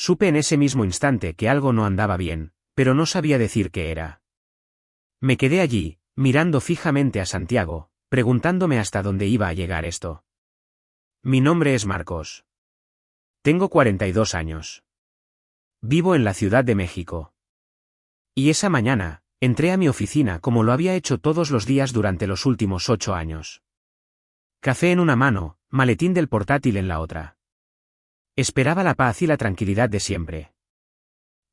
Supe en ese mismo instante que algo no andaba bien, pero no sabía decir qué era. Me quedé allí, mirando fijamente a Santiago, preguntándome hasta dónde iba a llegar esto. Mi nombre es Marcos. Tengo 42 años. Vivo en la Ciudad de México. Y esa mañana, entré a mi oficina como lo había hecho todos los días durante los últimos 8 años. Café en una mano, maletín del portátil en la otra. Esperaba la paz y la tranquilidad de siempre.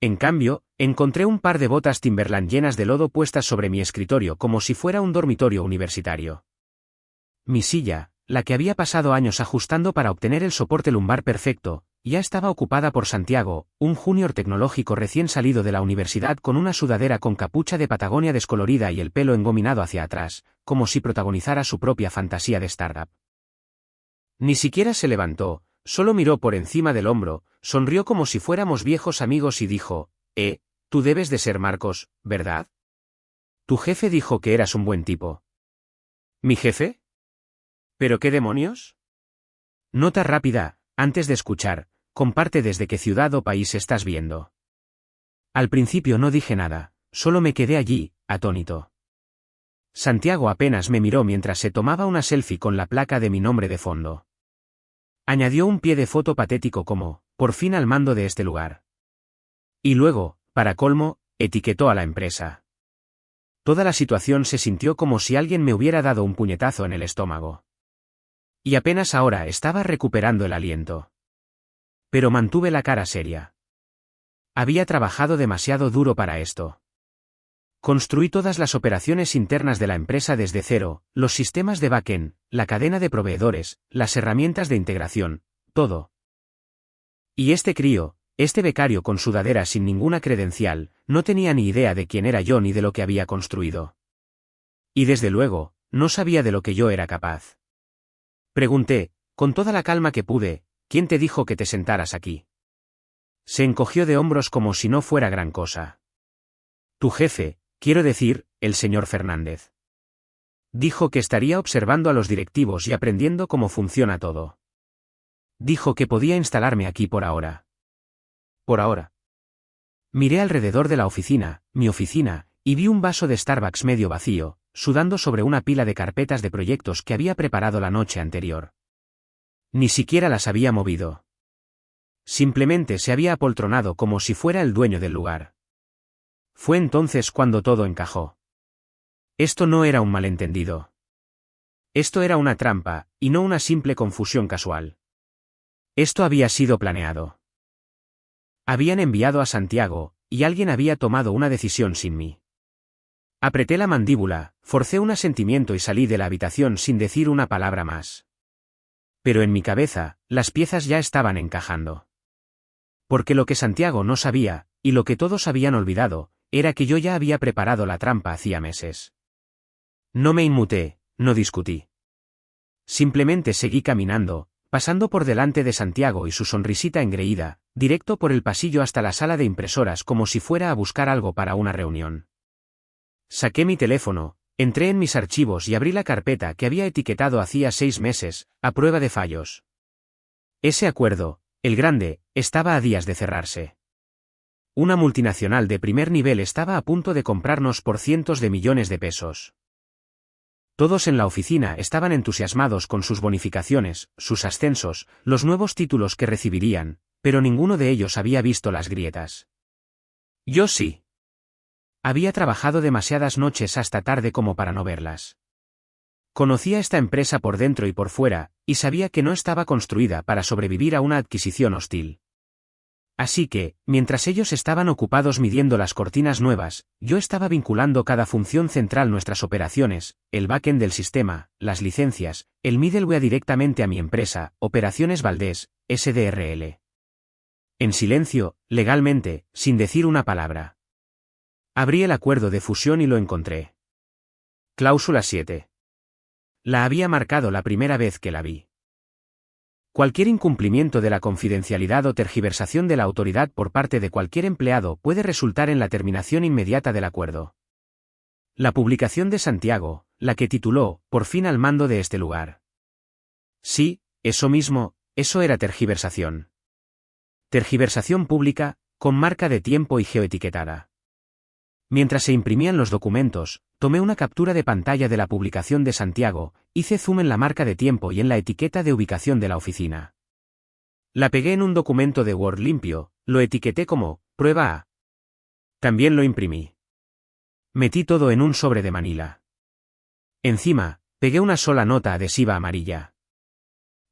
En cambio, encontré un par de botas Timberland llenas de lodo puestas sobre mi escritorio como si fuera un dormitorio universitario. Mi silla, la que había pasado años ajustando para obtener el soporte lumbar perfecto, ya estaba ocupada por Santiago, un junior tecnológico recién salido de la universidad con una sudadera con capucha de Patagonia descolorida y el pelo engominado hacia atrás, como si protagonizara su propia fantasía de startup. Ni siquiera se levantó, solo miró por encima del hombro, sonrió como si fuéramos viejos amigos y dijo, tú debes de ser Marcos, ¿verdad? Tu jefe dijo que eras un buen tipo. ¿Mi jefe? ¿Pero qué demonios? Nota rápida, antes de escuchar, comparte desde qué ciudad o país estás viendo. Al principio no dije nada, solo me quedé allí, atónito. Santiago apenas me miró mientras se tomaba una selfie con la placa de mi nombre de fondo. Añadió un pie de foto patético como, por fin al mando de este lugar. Y luego, para colmo, etiquetó a la empresa. Toda la situación se sintió como si alguien me hubiera dado un puñetazo en el estómago. Y apenas ahora estaba recuperando el aliento. Pero mantuve la cara seria. Había trabajado demasiado duro para esto. Construí todas las operaciones internas de la empresa desde cero, los sistemas de backend, la cadena de proveedores, las herramientas de integración, todo. Y este crío, este becario con sudadera sin ninguna credencial, no tenía ni idea de quién era yo ni de lo que había construido. Y desde luego, no sabía de lo que yo era capaz. Pregunté, con toda la calma que pude, ¿quién te dijo que te sentaras aquí? Se encogió de hombros como si no fuera gran cosa. Tu jefe, quiero decir, el señor Fernández. Dijo que estaría observando a los directivos y aprendiendo cómo funciona todo. Dijo que podía instalarme aquí por ahora. Por ahora. Miré alrededor de la oficina, mi oficina, y vi un vaso de Starbucks medio vacío, sudando sobre una pila de carpetas de proyectos que había preparado la noche anterior. Ni siquiera las había movido. Simplemente se había apoltronado como si fuera el dueño del lugar. Fue entonces cuando todo encajó. Esto no era un malentendido. Esto era una trampa, y no una simple confusión casual. Esto había sido planeado. Habían enviado a Santiago, y alguien había tomado una decisión sin mí. Apreté la mandíbula, forcé un asentimiento y salí de la habitación sin decir una palabra más. Pero en mi cabeza, las piezas ya estaban encajando. Porque lo que Santiago no sabía, y lo que todos habían olvidado, era que yo ya había preparado la trampa hacía meses. No me inmuté, no discutí. Simplemente seguí caminando, pasando por delante de Santiago y su sonrisita engreída, directo por el pasillo hasta la sala de impresoras como si fuera a buscar algo para una reunión. Saqué mi teléfono, entré en mis archivos y abrí la carpeta que había etiquetado hacía 6 meses, a prueba de fallos. Ese acuerdo, el grande, estaba a días de cerrarse. Una multinacional de primer nivel estaba a punto de comprarnos por cientos de millones de pesos. Todos en la oficina estaban entusiasmados con sus bonificaciones, sus ascensos, los nuevos títulos que recibirían, pero ninguno de ellos había visto las grietas. Yo sí. Había trabajado demasiadas noches hasta tarde como para no verlas. Conocía esta empresa por dentro y por fuera, y sabía que no estaba construida para sobrevivir a una adquisición hostil. Así que, mientras ellos estaban ocupados midiendo las cortinas nuevas, yo estaba vinculando cada función central, nuestras operaciones, el backend del sistema, las licencias, el middleware directamente a mi empresa, Operaciones Valdés, SDRL. En silencio, legalmente, sin decir una palabra. Abrí el acuerdo de fusión y lo encontré. Cláusula 7. La había marcado la primera vez que la vi. Cualquier incumplimiento de la confidencialidad o tergiversación de la autoridad por parte de cualquier empleado puede resultar en la terminación inmediata del acuerdo. La publicación de Santiago, la que tituló, por fin al mando de este lugar. Sí, eso mismo, eso era tergiversación. Tergiversación pública, con marca de tiempo y geoetiquetada. Mientras se imprimían los documentos, tomé una captura de pantalla de la publicación de Santiago, hice zoom en la marca de tiempo y en la etiqueta de ubicación de la oficina. La pegué en un documento de Word limpio, lo etiqueté como prueba A. También lo imprimí. Metí todo en un sobre de Manila. Encima, pegué una sola nota adhesiva amarilla.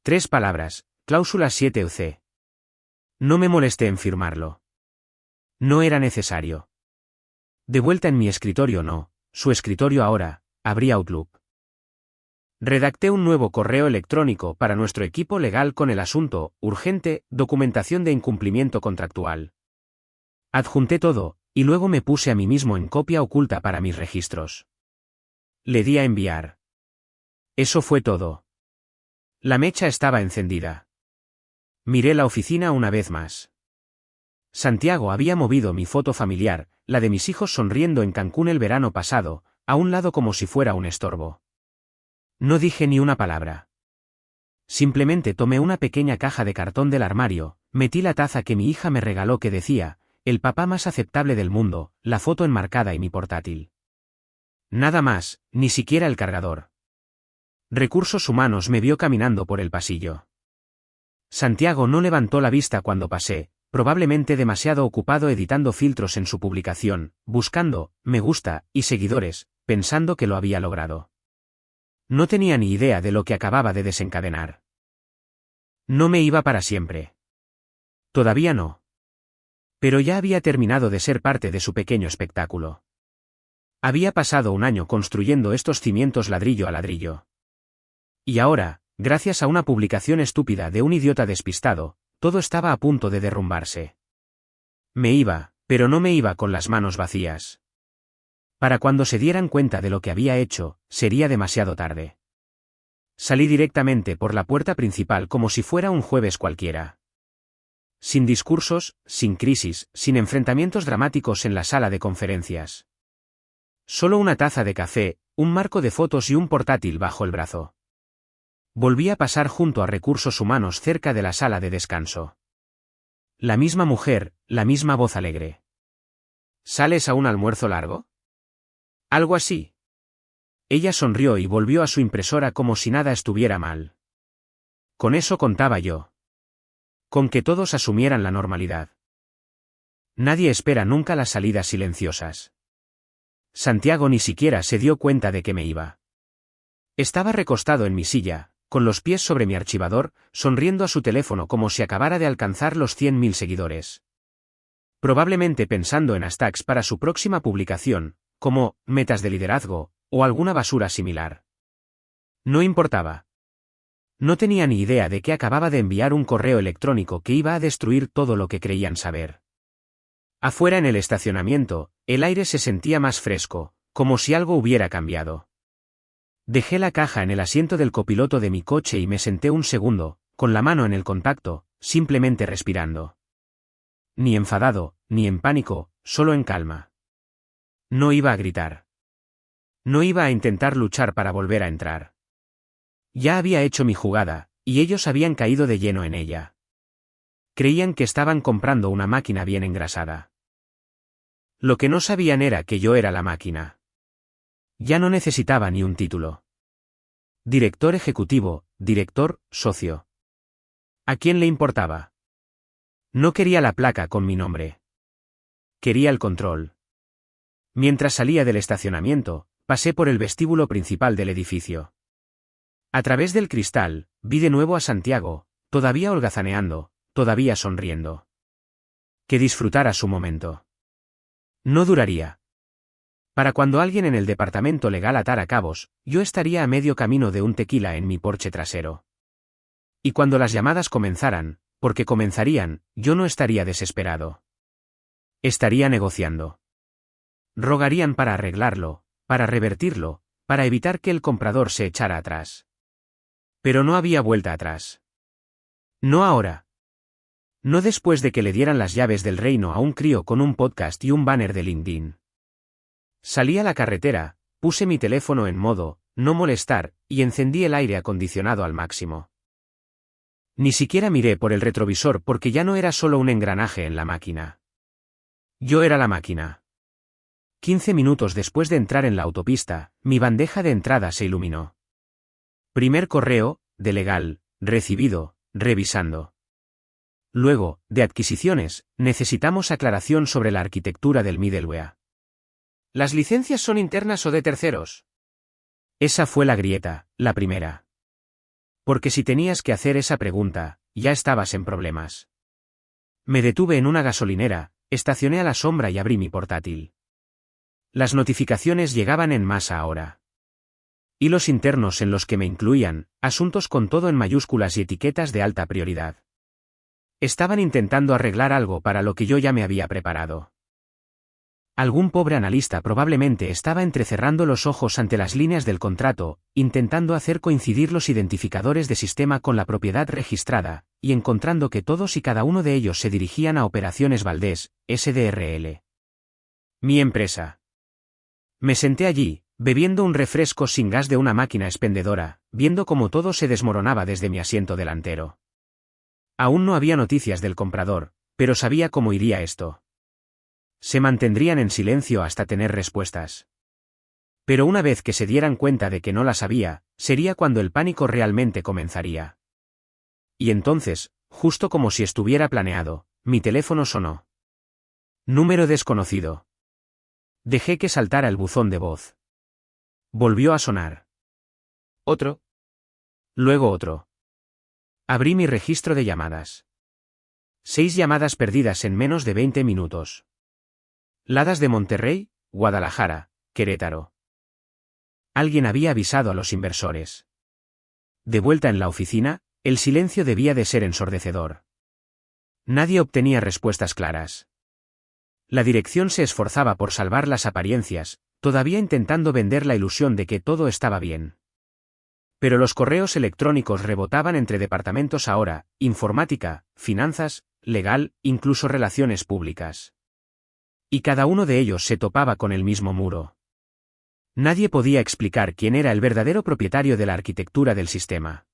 3 palabras, cláusula 7 UC. No me molesté en firmarlo. No era necesario. De vuelta en mi escritorio no, su escritorio ahora, abrí Outlook. Redacté un nuevo correo electrónico para nuestro equipo legal con el asunto, urgente, documentación de incumplimiento contractual. Adjunté todo, y luego me puse a mí mismo en copia oculta para mis registros. Le di a enviar. Eso fue todo. La mecha estaba encendida. Miré la oficina una vez más. Santiago había movido mi foto familiar, la de mis hijos sonriendo en Cancún el verano pasado, a un lado como si fuera un estorbo. No dije ni una palabra. Simplemente tomé una pequeña caja de cartón del armario, metí la taza que mi hija me regaló que decía, el papá más aceptable del mundo, la foto enmarcada y mi portátil. Nada más, ni siquiera el cargador. Recursos Humanos me vio caminando por el pasillo. Santiago no levantó la vista cuando pasé, probablemente demasiado ocupado editando filtros en su publicación, buscando me gusta y seguidores, pensando que lo había logrado. No tenía ni idea de lo que acababa de desencadenar. No me iba para siempre. Todavía no. Pero ya había terminado de ser parte de su pequeño espectáculo. Había pasado un año construyendo estos cimientos ladrillo a ladrillo. Y ahora, gracias a una publicación estúpida de un idiota despistado, todo estaba a punto de derrumbarse. Me iba, pero no me iba con las manos vacías. Para cuando se dieran cuenta de lo que había hecho, sería demasiado tarde. Salí directamente por la puerta principal como si fuera un jueves cualquiera. Sin discursos, sin crisis, sin enfrentamientos dramáticos en la sala de conferencias. Solo una taza de café, un marco de fotos y un portátil bajo el brazo. Volví a pasar junto a Recursos Humanos cerca de la sala de descanso. La misma mujer, la misma voz alegre. ¿Sales a un almuerzo largo? Algo así. Ella sonrió y volvió a su impresora como si nada estuviera mal. Con eso contaba yo. Con que todos asumieran la normalidad. Nadie espera nunca las salidas silenciosas. Santiago ni siquiera se dio cuenta de que me iba. Estaba recostado en mi silla, con los pies sobre mi archivador, sonriendo a su teléfono como si acabara de alcanzar los 100.000 seguidores. Probablemente pensando en hashtags para su próxima publicación, como metas de liderazgo, o alguna basura similar. No importaba. No tenía ni idea de que acababa de enviar un correo electrónico que iba a destruir todo lo que creían saber. Afuera en el estacionamiento, el aire se sentía más fresco, como si algo hubiera cambiado. Dejé la caja en el asiento del copiloto de mi coche y me senté un segundo, con la mano en el contacto, simplemente respirando. Ni enfadado, ni en pánico, solo en calma. No iba a gritar. No iba a intentar luchar para volver a entrar. Ya había hecho mi jugada, y ellos habían caído de lleno en ella. Creían que estaban comprando una máquina bien engrasada. Lo que no sabían era que yo era la máquina. Ya no necesitaba ni un título. Director ejecutivo, director, socio. ¿A quién le importaba? No quería la placa con mi nombre. Quería el control. Mientras salía del estacionamiento, pasé por el vestíbulo principal del edificio. A través del cristal, vi de nuevo a Santiago, todavía holgazaneando, todavía sonriendo. Que disfrutara su momento. No duraría. Para cuando alguien en el departamento legal atara cabos, yo estaría a medio camino de un tequila en mi porche trasero. Y cuando las llamadas comenzaran, porque comenzarían, yo no estaría desesperado. Estaría negociando. Rogarían para arreglarlo, para revertirlo, para evitar que el comprador se echara atrás. Pero no había vuelta atrás. No ahora. No después de que le dieran las llaves del reino a un crío con un podcast y un banner de LinkedIn. Salí a la carretera, puse mi teléfono en modo, no molestar, y encendí el aire acondicionado al máximo. Ni siquiera miré por el retrovisor porque ya no era solo un engranaje en la máquina. Yo era la máquina. 15 minutos después de entrar en la autopista, mi bandeja de entrada se iluminó. Primer correo, de legal, recibido, revisando. Luego, de adquisiciones, necesitamos aclaración sobre la arquitectura del middleware. ¿Las licencias son internas o de terceros? Esa fue la grieta, la primera. Porque si tenías que hacer esa pregunta, ya estabas en problemas. Me detuve en una gasolinera, estacioné a la sombra y abrí mi portátil. Las notificaciones llegaban en masa ahora. Hilos internos en los que me incluían, asuntos con todo en mayúsculas y etiquetas de alta prioridad. Estaban intentando arreglar algo para lo que yo ya me había preparado. Algún pobre analista probablemente estaba entrecerrando los ojos ante las líneas del contrato, intentando hacer coincidir los identificadores de sistema con la propiedad registrada, y encontrando que todos y cada uno de ellos se dirigían a Operaciones Valdés, SDRL. Mi empresa. Me senté allí, bebiendo un refresco sin gas de una máquina expendedora, viendo cómo todo se desmoronaba desde mi asiento delantero. Aún no había noticias del comprador, pero sabía cómo iría esto. Se mantendrían en silencio hasta tener respuestas. Pero una vez que se dieran cuenta de que no las había, sería cuando el pánico realmente comenzaría. Y entonces, justo como si estuviera planeado, mi teléfono sonó. Número desconocido. Dejé que saltara el buzón de voz. Volvió a sonar. Otro. Luego otro. Abrí mi registro de llamadas. 6 llamadas perdidas en menos de 20 minutos. Ladas de Monterrey, Guadalajara, Querétaro. Alguien había avisado a los inversores. De vuelta en la oficina, el silencio debía de ser ensordecedor. Nadie obtenía respuestas claras. La dirección se esforzaba por salvar las apariencias, todavía intentando vender la ilusión de que todo estaba bien. Pero los correos electrónicos rebotaban entre departamentos ahora, informática, finanzas, legal, incluso relaciones públicas. Y cada uno de ellos se topaba con el mismo muro. Nadie podía explicar quién era el verdadero propietario de la arquitectura del sistema.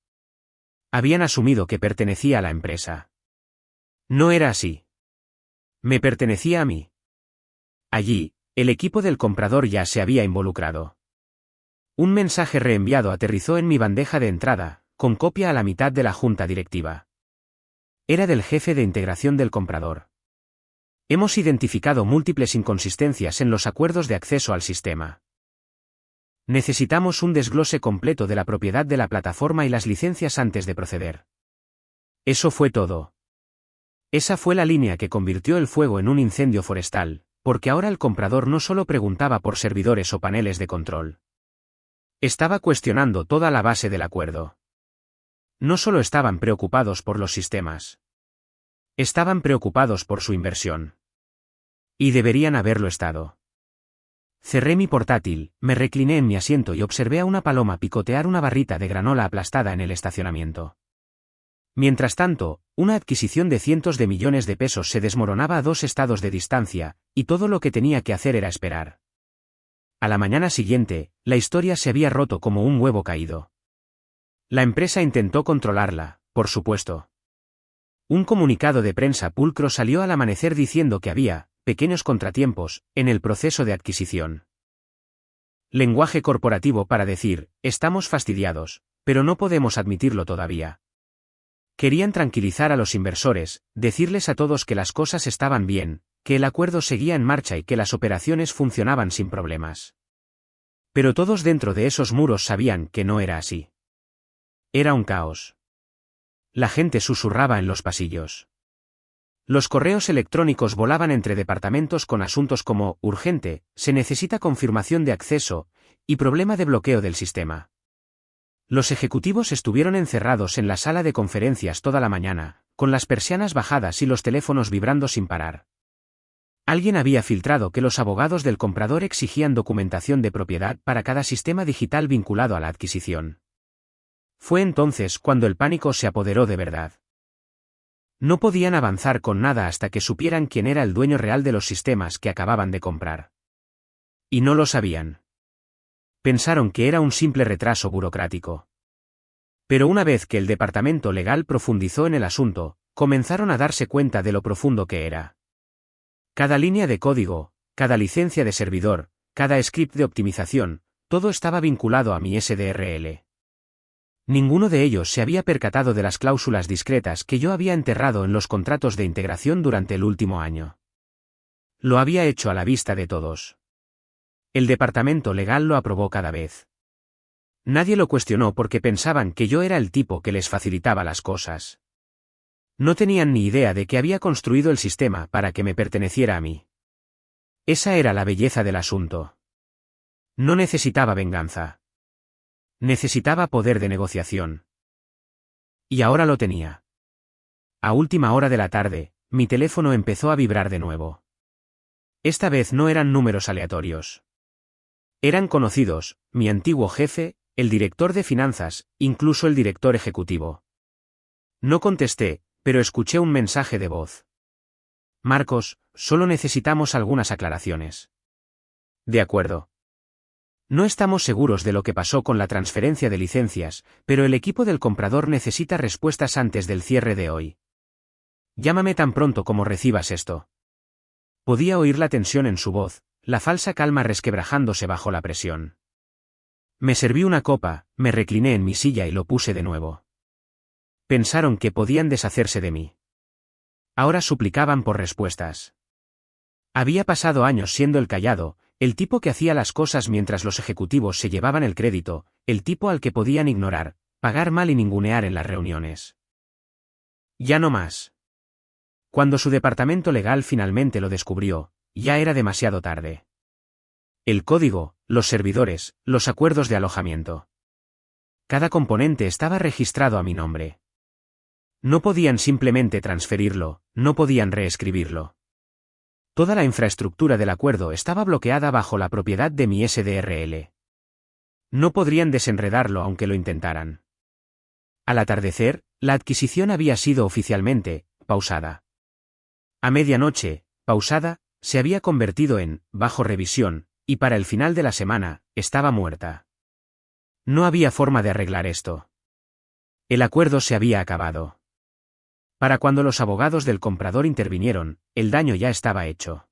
Habían asumido que pertenecía a la empresa. No era así. Me pertenecía a mí. Allí, el equipo del comprador ya se había involucrado. Un mensaje reenviado aterrizó en mi bandeja de entrada, con copia a la mitad de la junta directiva. Era del jefe de integración del comprador. Hemos identificado múltiples inconsistencias en los acuerdos de acceso al sistema. Necesitamos un desglose completo de la propiedad de la plataforma y las licencias antes de proceder. Eso fue todo. Esa fue la línea que convirtió el fuego en un incendio forestal, porque ahora el comprador no solo preguntaba por servidores o paneles de control. Estaba cuestionando toda la base del acuerdo. No solo estaban preocupados por los sistemas. Estaban preocupados por su inversión. Y deberían haberlo estado. Cerré mi portátil, me recliné en mi asiento y observé a una paloma picotear una barrita de granola aplastada en el estacionamiento. Mientras tanto, una adquisición de cientos de millones de pesos se desmoronaba a 2 estados de distancia, y todo lo que tenía que hacer era esperar. A la mañana siguiente, la historia se había roto como un huevo caído. La empresa intentó controlarla, por supuesto. Un comunicado de prensa pulcro salió al amanecer diciendo que había pequeños contratiempos en el proceso de adquisición. Lenguaje corporativo para decir, estamos fastidiados, pero no podemos admitirlo todavía. Querían tranquilizar a los inversores, decirles a todos que las cosas estaban bien, que el acuerdo seguía en marcha y que las operaciones funcionaban sin problemas. Pero todos dentro de esos muros sabían que no era así. Era un caos. La gente susurraba en los pasillos. Los correos electrónicos volaban entre departamentos con asuntos como urgente, se necesita confirmación de acceso, y problema de bloqueo del sistema. Los ejecutivos estuvieron encerrados en la sala de conferencias toda la mañana, con las persianas bajadas y los teléfonos vibrando sin parar. Alguien había filtrado que los abogados del comprador exigían documentación de propiedad para cada sistema digital vinculado a la adquisición. Fue entonces cuando el pánico se apoderó de verdad. No podían avanzar con nada hasta que supieran quién era el dueño real de los sistemas que acababan de comprar. Y no lo sabían. Pensaron que era un simple retraso burocrático. Pero una vez que el departamento legal profundizó en el asunto, comenzaron a darse cuenta de lo profundo que era. Cada línea de código, cada licencia de servidor, cada script de optimización, todo estaba vinculado a mi SDRL. Ninguno de ellos se había percatado de las cláusulas discretas que yo había enterrado en los contratos de integración durante el último año. Lo había hecho a la vista de todos. El departamento legal lo aprobó cada vez. Nadie lo cuestionó porque pensaban que yo era el tipo que les facilitaba las cosas. No tenían ni idea de que había construido el sistema para que me perteneciera a mí. Esa era la belleza del asunto. No necesitaba venganza. Necesitaba poder de negociación. Y ahora lo tenía. A última hora de la tarde, mi teléfono empezó a vibrar de nuevo. Esta vez no eran números aleatorios. Eran conocidos, mi antiguo jefe, el director de finanzas, incluso el director ejecutivo. No contesté, pero escuché un mensaje de voz. Marcos, solo necesitamos algunas aclaraciones. De acuerdo. No estamos seguros de lo que pasó con la transferencia de licencias, pero el equipo del comprador necesita respuestas antes del cierre de hoy. Llámame tan pronto como recibas esto. Podía oír la tensión en su voz, la falsa calma resquebrajándose bajo la presión. Me serví una copa, me recliné en mi silla y lo puse de nuevo. Pensaron que podían deshacerse de mí. Ahora suplicaban por respuestas. Había pasado años siendo el callado, el tipo que hacía las cosas mientras los ejecutivos se llevaban el crédito, el tipo al que podían ignorar, pagar mal y ningunear en las reuniones. Ya no más. Cuando su departamento legal finalmente lo descubrió, ya era demasiado tarde. El código, los servidores, los acuerdos de alojamiento. Cada componente estaba registrado a mi nombre. No podían simplemente transferirlo, no podían reescribirlo. Toda la infraestructura del acuerdo estaba bloqueada bajo la propiedad de mi SDRL. No podrían desenredarlo aunque lo intentaran. Al atardecer, la adquisición había sido oficialmente pausada. A medianoche, pausada, se había convertido en bajo revisión, y para el final de la semana, estaba muerta. No había forma de arreglar esto. El acuerdo se había acabado. Para cuando los abogados del comprador intervinieron, el daño ya estaba hecho.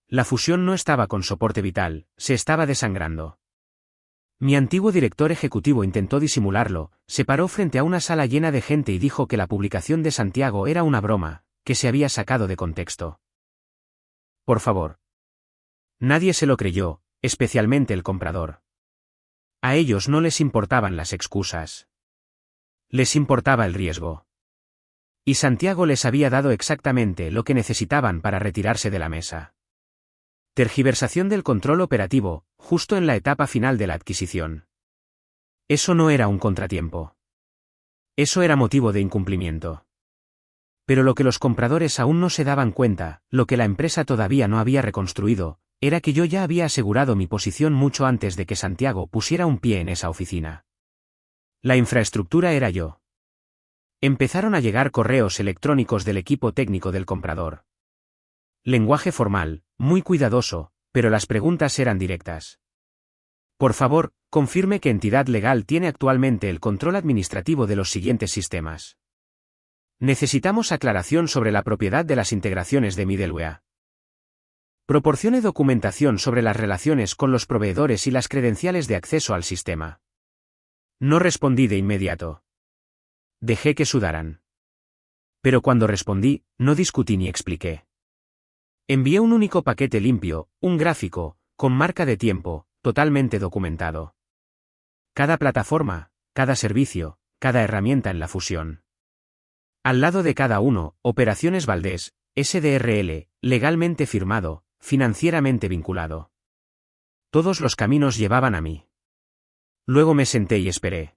La fusión no estaba con soporte vital, se estaba desangrando. Mi antiguo director ejecutivo intentó disimularlo, se paró frente a una sala llena de gente y dijo que la publicación de Santiago era una broma, que se había sacado de contexto. Por favor. Nadie se lo creyó, especialmente el comprador. A ellos no les importaban las excusas. Les importaba el riesgo. Y Santiago les había dado exactamente lo que necesitaban para retirarse de la mesa. Tergiversación del control operativo, justo en la etapa final de la adquisición. Eso no era un contratiempo. Eso era motivo de incumplimiento. Pero lo que los compradores aún no se daban cuenta, lo que la empresa todavía no había reconstruido, era que yo ya había asegurado mi posición mucho antes de que Santiago pusiera un pie en esa oficina. La infraestructura era yo. Empezaron a llegar correos electrónicos del equipo técnico del comprador. Lenguaje formal, muy cuidadoso, pero las preguntas eran directas. Por favor, confirme qué entidad legal tiene actualmente el control administrativo de los siguientes sistemas. Necesitamos aclaración sobre la propiedad de las integraciones de middleware. Proporcione documentación sobre las relaciones con los proveedores y las credenciales de acceso al sistema. No respondí de inmediato. Dejé que sudaran. Pero cuando respondí, no discutí ni expliqué. Envié un único paquete limpio, un gráfico, con marca de tiempo, totalmente documentado. Cada plataforma, cada servicio, cada herramienta en la fusión. Al lado de cada uno, Operaciones Valdés, SDRL, legalmente firmado, financieramente vinculado. Todos los caminos llevaban a mí. Luego me senté y esperé.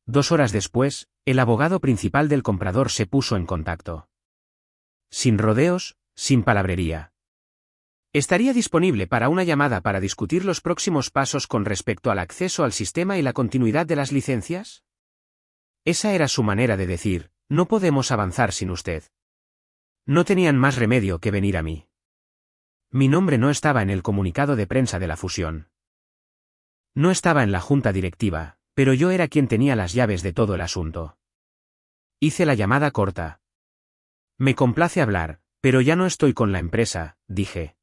2 horas después, el abogado principal del comprador se puso en contacto. Sin rodeos, sin palabrería. Estaría disponible para una llamada para discutir los próximos pasos con respecto al acceso al sistema y la continuidad de las licencias. Esa era su manera de decir, no podemos avanzar sin usted. No tenían más remedio que venir a mí. Mi nombre no estaba en el comunicado de prensa de la fusión. No estaba en la junta directiva, pero yo era quien tenía las llaves de todo el asunto. Hice la llamada corta. Me complace hablar, pero ya no estoy con la empresa, dije.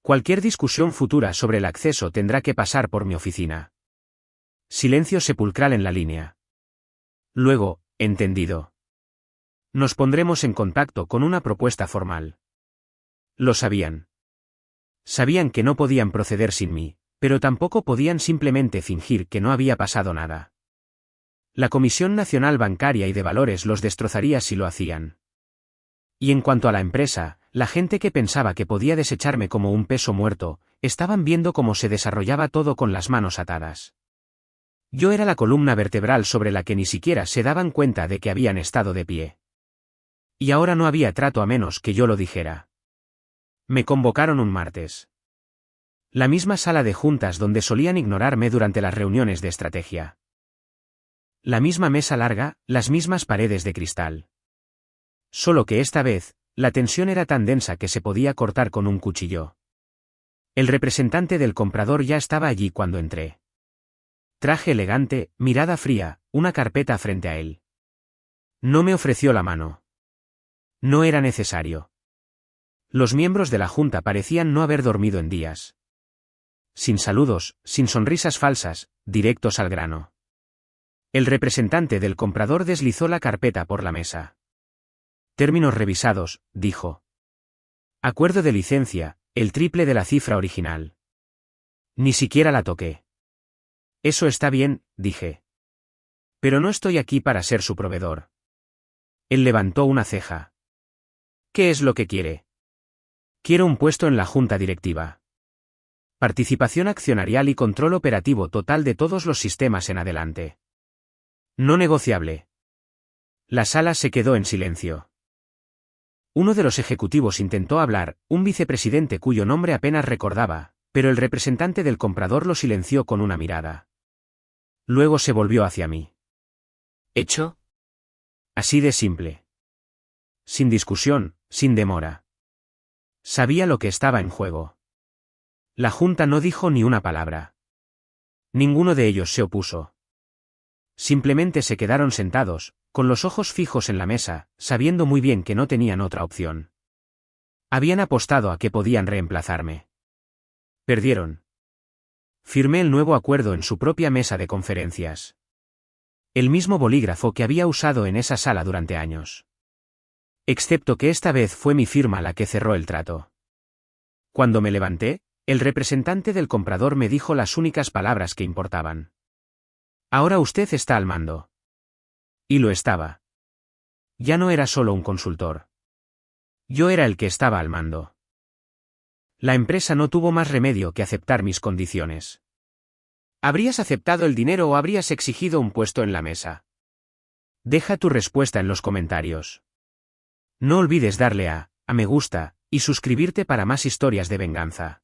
Cualquier discusión futura sobre el acceso tendrá que pasar por mi oficina. Silencio sepulcral en la línea. Luego, entendido. Nos pondremos en contacto con una propuesta formal. Lo sabían. Sabían que no podían proceder sin mí, pero tampoco podían simplemente fingir que no había pasado nada. La Comisión Nacional Bancaria y de Valores los destrozaría si lo hacían. Y en cuanto a la empresa, la gente que pensaba que podía desecharme como un peso muerto, estaban viendo cómo se desarrollaba todo con las manos atadas. Yo era la columna vertebral sobre la que ni siquiera se daban cuenta de que habían estado de pie. Y ahora no había trato a menos que yo lo dijera. Me convocaron un martes. La misma sala de juntas donde solían ignorarme durante las reuniones de estrategia. La misma mesa larga, las mismas paredes de cristal. Solo que esta vez, la tensión era tan densa que se podía cortar con un cuchillo. El representante del comprador ya estaba allí cuando entré. Traje elegante, mirada fría, una carpeta frente a él. No me ofreció la mano. No era necesario. Los miembros de la junta parecían no haber dormido en días. Sin saludos, sin sonrisas falsas, directos al grano. El representante del comprador deslizó la carpeta por la mesa. Términos revisados, dijo. Acuerdo de licencia, el triple de la cifra original. Ni siquiera la toqué. Eso está bien, dije. Pero no estoy aquí para ser su proveedor. Él levantó una ceja. ¿Qué es lo que quiere? Quiero un puesto en la junta directiva. Participación accionarial y control operativo total de todos los sistemas en adelante. No negociable. La sala se quedó en silencio. Uno de los ejecutivos intentó hablar, un vicepresidente cuyo nombre apenas recordaba, pero el representante del comprador lo silenció con una mirada. Luego se volvió hacia mí. ¿Hecho? Así de simple. Sin discusión, sin demora. Sabía lo que estaba en juego. La junta no dijo ni una palabra. Ninguno de ellos se opuso. Simplemente se quedaron sentados, con los ojos fijos en la mesa, sabiendo muy bien que no tenían otra opción. Habían apostado a que podían reemplazarme. Perdieron. Firmé el nuevo acuerdo en su propia mesa de conferencias. El mismo bolígrafo que había usado en esa sala durante años. Excepto que esta vez fue mi firma la que cerró el trato. Cuando me levanté, el representante del comprador me dijo las únicas palabras que importaban. Ahora usted está al mando. Y lo estaba. Ya no era solo un consultor. Yo era el que estaba al mando. La empresa no tuvo más remedio que aceptar mis condiciones. ¿Habrías aceptado el dinero o habrías exigido un puesto en la mesa? Deja tu respuesta en los comentarios. No olvides darle a me gusta, y suscribirte para más historias de venganza.